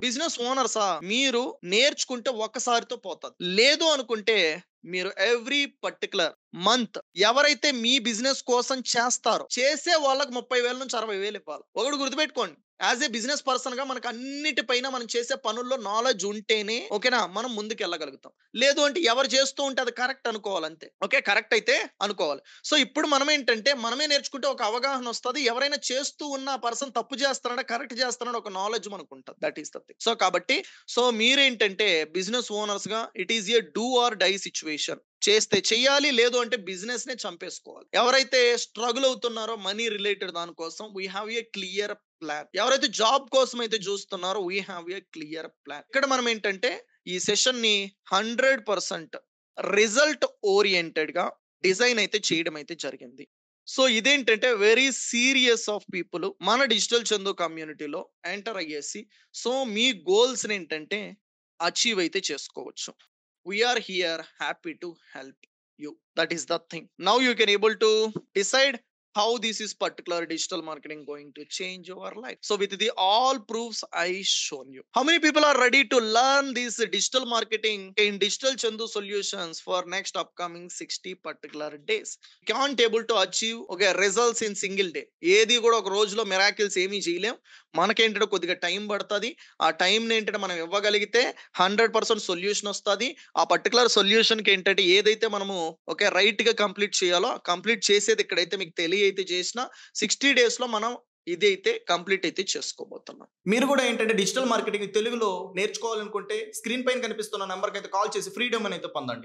Business ఓనర్సా మీరు నేర్చుకుంటే ఒక్కసారితో పోతది. లేదు అనుకుంటే మీరు ఎవ్రీ పర్టిక్యులర్ మంత్ ఎవరైతే మీ బిజినెస్ కోసం చేస్తారో, చేసే వాళ్ళకి 30,000 నుంచి 60,000 ఇవ్వాలి. ఒకటి గుర్తుపెట్టుకోండి. యాస్ ఏ బిజినెస్ పర్సన్ గా మనకు అన్నిటిపైన మనం చేసే పనుల్లో నాలెడ్జ్ ఉంటేనే ఓకేనా మనం ముందుకెళ్ళగలుగుతాం. లేదు అంటే ఎవరు చేస్తూ ఉంటే అది కరెక్ట్ అనుకోవాలి అంతే. ఓకే, కరెక్ట్ అయితే అనుకోవాలి. సో ఇప్పుడు మనం ఏంటంటే మనమే నేర్చుకుంటే ఒక అవగాహన వస్తది. ఎవరైనా చేస్తూ ఉన్న ఆ పర్సన్ తప్పు చేస్తున్నాడా, కరెక్ట్ చేస్తున్నాడా ఒక నాలెడ్జ్ మనకు ఉంటది. That is the thing. So కాబట్టి మీరేంటంటే బిజినెస్ ఓనర్స్ గా it is a do or die situation. చేస్తే చెయ్యాలి, లేదు అంటే బిజినెస్ నే చంపేసుకోవాలి. ఎవరైతే స్ట్రగుల్ అవుతున్నారో మనీ రిలేటెడ్ దాని కోసం we have a clear plan. ఎవరైతే జాబ్ కోసం అయితే చూస్తున్నారో we have a clear plan. ఇక్కడ మనం ఏంటంటే ఈ సెషన్ ని 100% రిజల్ట్ ఓరియంటెడ్ గా డిజైన్ అయితే చేయడం అయితే జరిగింది. సో ఇదేంటంటే వెరీ సీరియస్ ఆఫ్ పీపుల్ మన డిజిటల్ చందు కమ్యూనిటీలో ఎంటర్ అయ్యేసి మీ గోల్స్ ఏంటంటే అచీవ్ అయితే చేసుకోవచ్చు. We are here happy to help you. That is the thing. Now you can able to decide how this is particular digital marketing going to change your life. So with the all proofs I shown you, how many people are ready to learn this digital marketing in digital chandu solutions for next upcoming 60 particular days? Can't able to achieve okay results in single day. ఏది కూడా ఒక రోజులో miracles ఏమీ చేయలేం. మనకేంటంటే కొద్దిగా time పడుతుంది. ఆ టైం ఏంటంటే మనం ఇవ్వగలిగితే 100% సొల్యూషన్ వస్తుంది. ఆ పర్టికులర్ సొల్యూషన్ కి ఏంటంటే ఏదైతే మనము ఓకే రైట్ గా కంప్లీట్ చేయాలో కంప్లీట్ చేసేది ఇక్కడైతే మీకు తెలియైతే చేసిన 60 డేస్ లో మనం ఇదైతే కంప్లీట్ అయితే చేసుకోబోతున్నాం. మీరు కూడా ఏంటంటే డిజిటల్ మార్కెటింగ్ తెలుగులో నేర్చుకోవాలనుకుంటే స్క్రీన్ పైన కనిపిస్తున్న నంబర్కి అయితే కాల్ చేసి ఫ్రీడమ్ అయితే పొందండి.